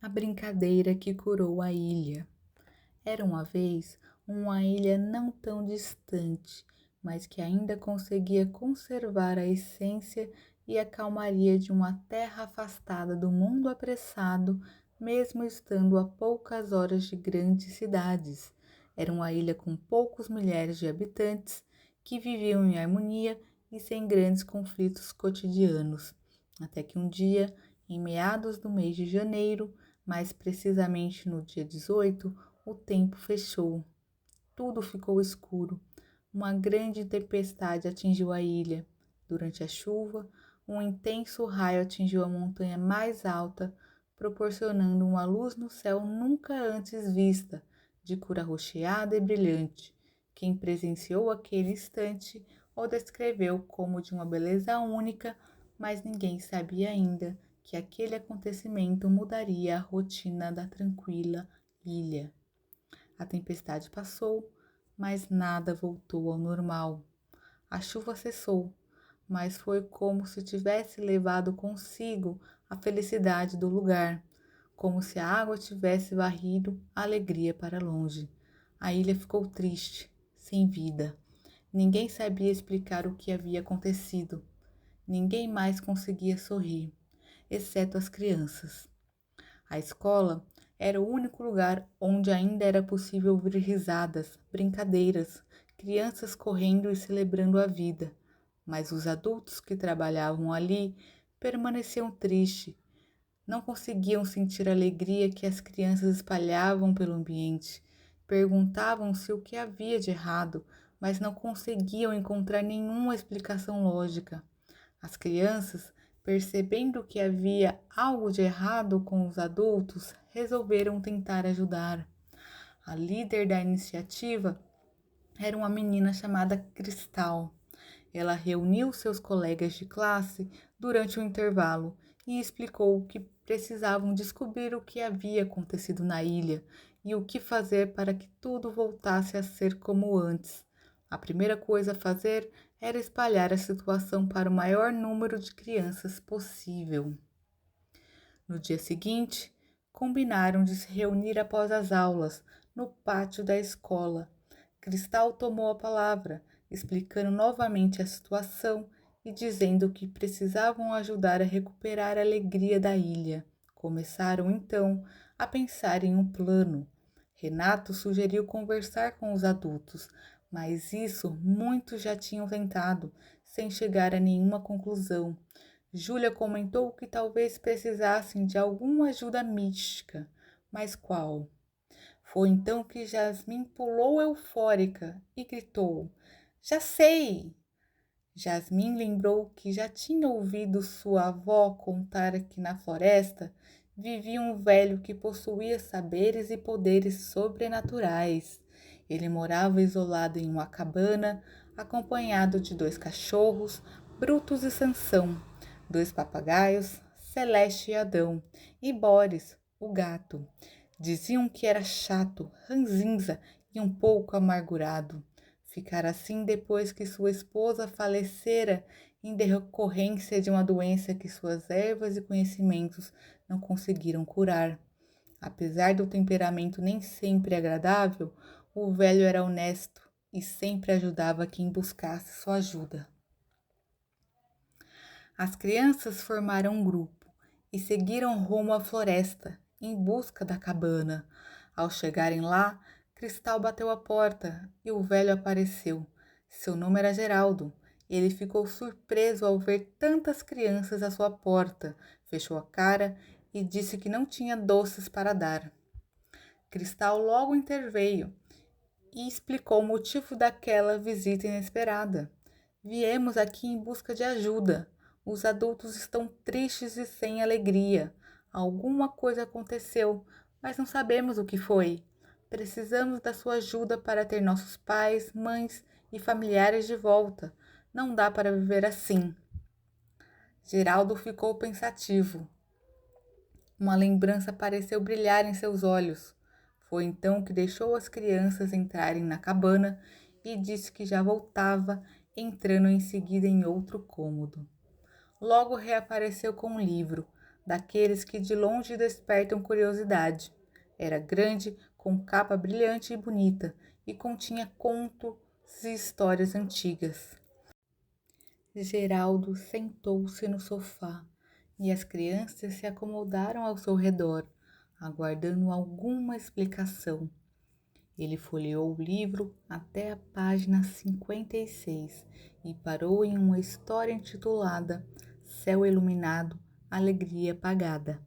A brincadeira que curou a ilha. Era uma vez uma ilha não tão distante, mas que ainda conseguia conservar a essência e a calmaria de uma terra afastada do mundo apressado, mesmo estando a poucas horas de grandes cidades. Era uma ilha com poucos milhares de habitantes que viviam em harmonia e sem grandes conflitos cotidianos. Até que um dia, em meados do mês de janeiro, mais precisamente no dia 18, o tempo fechou. Tudo ficou escuro. Uma grande tempestade atingiu a ilha. Durante a chuva, um intenso raio atingiu a montanha mais alta, proporcionando uma luz no céu nunca antes vista, de cor arroxeada e brilhante. Quem presenciou aquele instante o descreveu como de uma beleza única, mas ninguém sabia ainda que aquele acontecimento mudaria a rotina da tranquila ilha. A tempestade passou, mas nada voltou ao normal. A chuva cessou, mas foi como se tivesse levado consigo a felicidade do lugar, como se a água tivesse varrido a alegria para longe. A ilha ficou triste, sem vida. Ninguém sabia explicar o que havia acontecido. Ninguém mais conseguia sorrir, exceto as crianças. A escola era o único lugar onde ainda era possível ouvir risadas, brincadeiras, crianças correndo e celebrando a vida. Mas os adultos que trabalhavam ali permaneciam tristes, não conseguiam sentir a alegria que as crianças espalhavam pelo ambiente. Perguntavam-se o que havia de errado, mas não conseguiam encontrar nenhuma explicação lógica. As crianças, percebendo que havia algo de errado com os adultos, resolveram tentar ajudar. A líder da iniciativa era uma menina chamada Cristal. Ela reuniu seus colegas de classe durante o intervalo e explicou que precisavam descobrir o que havia acontecido na ilha e o que fazer para que tudo voltasse a ser como antes. A primeira coisa a fazer era espalhar a situação para o maior número de crianças possível. No dia seguinte, combinaram de se reunir após as aulas, no pátio da escola. Cristal tomou a palavra, explicando novamente a situação e dizendo que precisavam ajudar a recuperar a alegria da ilha. Começaram então a pensar em um plano. Renato sugeriu conversar com os adultos, mas isso muitos já tinham tentado, sem chegar a nenhuma conclusão. Júlia comentou que talvez precisassem de alguma ajuda mística, mas qual? Foi então que Jasmin pulou eufórica e gritou: Já sei! Jasmin lembrou que já tinha ouvido sua avó contar que na floresta vivia um velho que possuía saberes e poderes sobrenaturais. Ele morava isolado em uma cabana, acompanhado de dois cachorros, Brutus e Sansão, dois papagaios, Celeste e Adão, e Boris, o gato. Diziam que era chato, ranzinza e um pouco amargurado. Ficara assim depois que sua esposa falecera em decorrência de uma doença que suas ervas e conhecimentos não conseguiram curar. Apesar do temperamento nem sempre agradável, o velho era honesto e sempre ajudava quem buscasse sua ajuda. As crianças formaram um grupo e seguiram rumo à floresta, em busca da cabana. Ao chegarem lá, Cristal bateu a porta e o velho apareceu. Seu nome era Geraldo. Ele ficou surpreso ao ver tantas crianças à sua porta, fechou a cara e disse que não tinha doces para dar. Cristal logo interveio e explicou o motivo daquela visita inesperada. Viemos aqui em busca de ajuda. Os adultos estão tristes e sem alegria. Alguma coisa aconteceu, mas não sabemos o que foi. Precisamos da sua ajuda para ter nossos pais, mães e familiares de volta. Não dá para viver assim. Geraldo ficou pensativo. Uma lembrança pareceu brilhar em seus olhos. Foi então que deixou as crianças entrarem na cabana e disse que já voltava, entrando em seguida em outro cômodo. Logo reapareceu com um livro. daqueles que de longe despertam curiosidade. Era grande, com capa brilhante e bonita, e continha contos e histórias antigas. Geraldo sentou-se no sofá e as crianças se acomodaram ao seu redor, aguardando alguma explicação. Ele folheou o livro até a página 56 e parou em uma história intitulada Céu Iluminado, Alegria Apagada.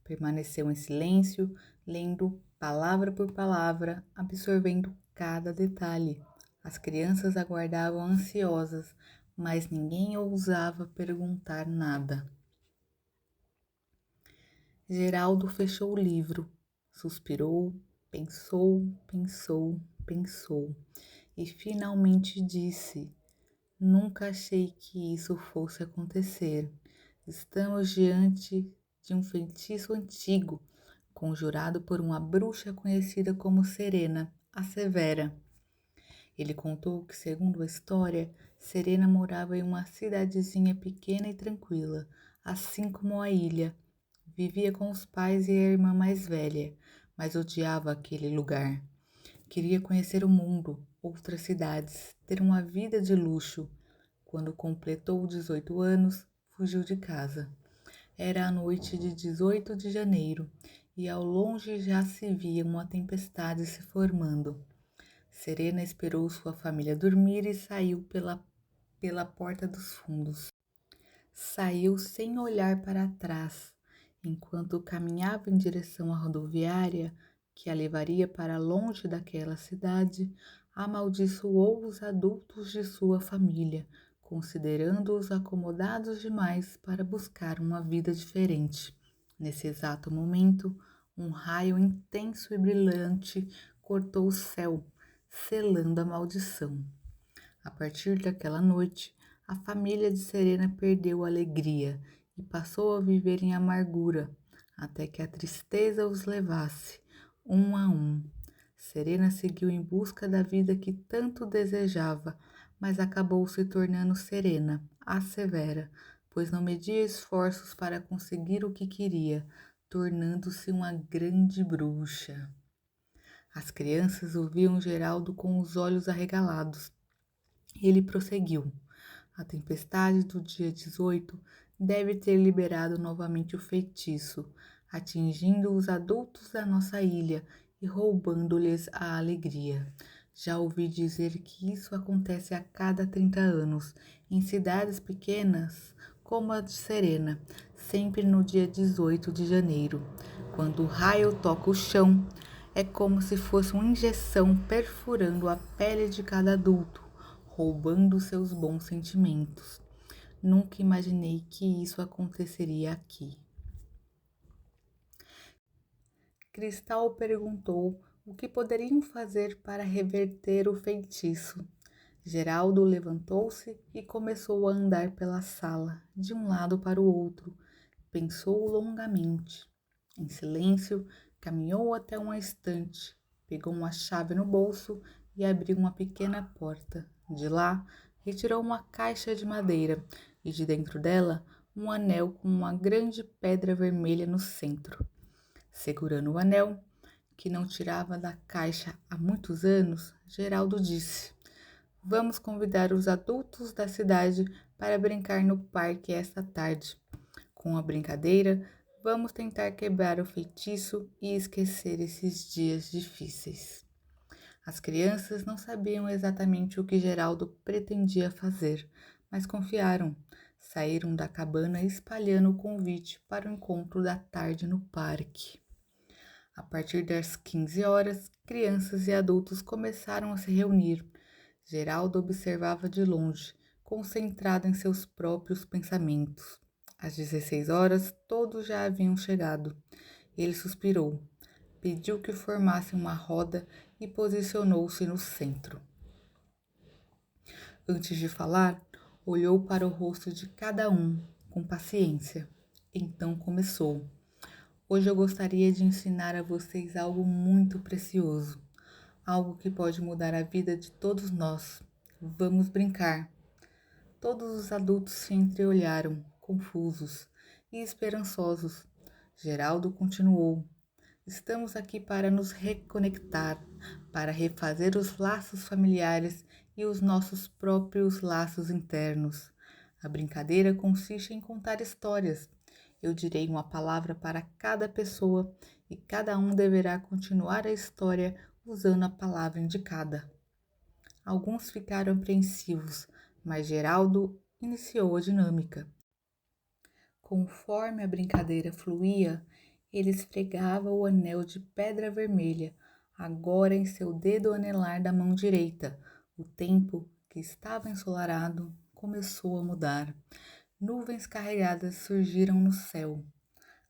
Permaneceu em silêncio, lendo palavra por palavra, absorvendo cada detalhe. As crianças aguardavam ansiosas, mas ninguém ousava perguntar nada. Geraldo fechou o livro, suspirou, pensou e finalmente disse: Nunca achei que isso fosse acontecer. Estamos diante de um feitiço antigo, conjurado por uma bruxa conhecida como Serena, a Severa. Ele contou que, segundo a história, Serena morava em uma cidadezinha pequena e tranquila, assim como a ilha. Vivia com os pais e a irmã mais velha, mas odiava aquele lugar. Queria conhecer o mundo, outras cidades, ter uma vida de luxo. Quando completou 18 anos, fugiu de casa. Era a noite de 18 de janeiro e ao longe já se via uma tempestade se formando. Serena esperou sua família dormir e saiu pela porta dos fundos. Saiu sem olhar para trás. Enquanto caminhava em direção à rodoviária, que a levaria para longe daquela cidade, amaldiçoou os adultos de sua família, considerando-os acomodados demais para buscar uma vida diferente. Nesse exato momento, um raio intenso e brilhante cortou o céu, selando a maldição. A partir daquela noite, a família de Serena perdeu a alegria e passou a viver em amargura, até que a tristeza os levasse, um a um. Serena seguiu em busca da vida que tanto desejava, mas acabou se tornando Serena, a Severa, pois não media esforços para conseguir o que queria, tornando-se uma grande bruxa. As crianças ouviam Geraldo com os olhos arregalados. Ele prosseguiu. A tempestade do dia 18 deve ter liberado novamente o feitiço, atingindo os adultos da nossa ilha e roubando-lhes a alegria. Já ouvi dizer que isso acontece a cada 30 anos, em cidades pequenas como a de Serena, sempre no dia 18 de janeiro. Quando o raio toca o chão, é como se fosse uma injeção perfurando a pele de cada adulto, roubando seus bons sentimentos. Nunca imaginei que isso aconteceria aqui. Cristal perguntou o que poderiam fazer para reverter o feitiço. Geraldo levantou-se e começou a andar pela sala, de um lado para o outro. Pensou longamente. Em silêncio, caminhou até uma estante, pegou uma chave no bolso e abriu uma pequena porta. De lá, retirou uma caixa de madeira e de dentro dela um anel com uma grande pedra vermelha no centro. Segurando o anel, que não tirava da caixa há muitos anos, Geraldo disse: Vamos convidar os adultos da cidade para brincar no parque esta tarde. Com a brincadeira, vamos tentar quebrar o feitiço e esquecer esses dias difíceis. As crianças não sabiam exatamente o que Geraldo pretendia fazer, mas confiaram. Saíram da cabana espalhando o convite para o encontro da tarde no parque. A partir das 15 horas, crianças e adultos começaram a se reunir. Geraldo observava de longe, concentrado em seus próprios pensamentos. Às 16 horas, todos já haviam chegado. Ele suspirou, pediu que formassem uma roda e posicionou-se no centro. Antes de falar, olhou para o rosto de cada um, com paciência. Então começou. Hoje eu gostaria de ensinar a vocês algo muito precioso, algo que pode mudar a vida de todos nós. Vamos brincar. Todos os adultos se entreolharam, confusos. e esperançosos. Geraldo continuou: estamos aqui para nos reconectar, para refazer os laços familiares e os nossos próprios laços internos. A brincadeira consiste em contar histórias. Eu direi uma palavra para cada pessoa e cada um deverá continuar a história usando a palavra indicada. Alguns ficaram apreensivos, mas Geraldo iniciou a dinâmica. Conforme a brincadeira fluía, ele esfregava o anel de pedra vermelha, agora em seu dedo anelar da mão direita. O tempo, que estava ensolarado, começou a mudar. Nuvens carregadas surgiram no céu.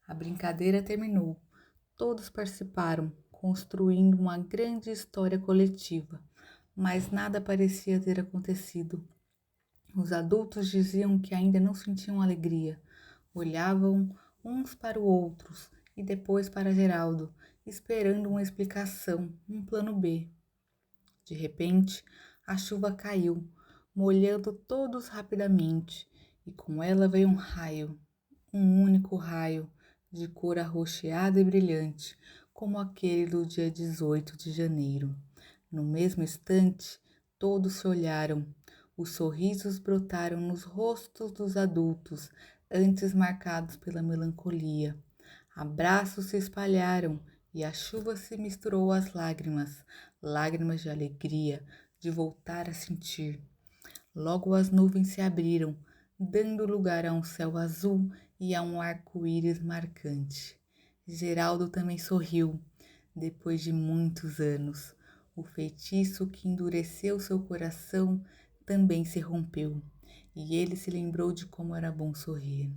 A brincadeira terminou. Todos participaram, construindo uma grande história coletiva, mas nada parecia ter acontecido. Os adultos diziam que ainda não sentiam alegria. Olhavam uns para os outros e depois para Geraldo, esperando uma explicação, um plano B. De repente, a chuva caiu, molhando todos rapidamente, e com ela veio um raio, um único raio, de cor arroxeada e brilhante, como aquele do dia 18 de janeiro. No mesmo instante, todos se olharam. Os sorrisos brotaram nos rostos dos adultos, antes marcados pela melancolia. Abraços se espalharam e a chuva se misturou às lágrimas, lágrimas de alegria, de voltar a sentir. Logo as nuvens se abriram, dando lugar a um céu azul e a um arco-íris marcante. Geraldo também sorriu, depois de muitos anos. O feitiço que endureceu seu coração também se rompeu, e ele se lembrou de como era bom sorrir.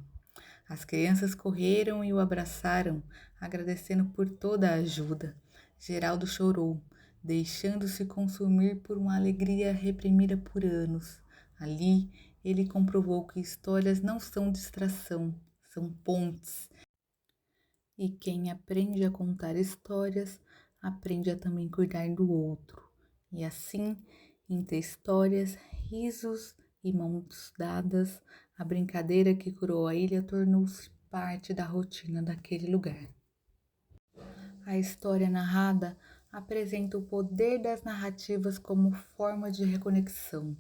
As crianças correram e o abraçaram, agradecendo por toda a ajuda. Geraldo chorou, deixando-se consumir por uma alegria reprimida por anos. Ali, ele comprovou que histórias não são distração, são pontes. E quem aprende a contar histórias, aprende a também cuidar do outro. E assim, entre histórias, risos e mãos dadas, a brincadeira que curou a ilha tornou-se parte da rotina daquele lugar. A história narrada apresenta o poder das narrativas como forma de reconexão.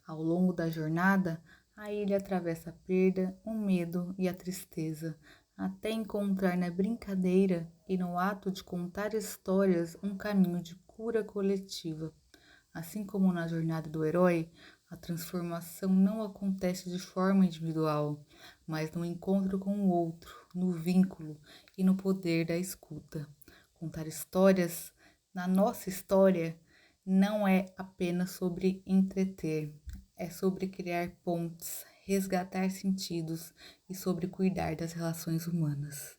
Ao longo da jornada, a ilha atravessa a perda, o medo e a tristeza, até encontrar na brincadeira e no ato de contar histórias um caminho de cura coletiva. Assim como na jornada do herói, a transformação não acontece de forma individual, mas no encontro com o outro, no vínculo e no poder da escuta. Contar histórias, na nossa história, não é apenas sobre entreter, é sobre criar pontes, resgatar sentidos e sobre cuidar das relações humanas.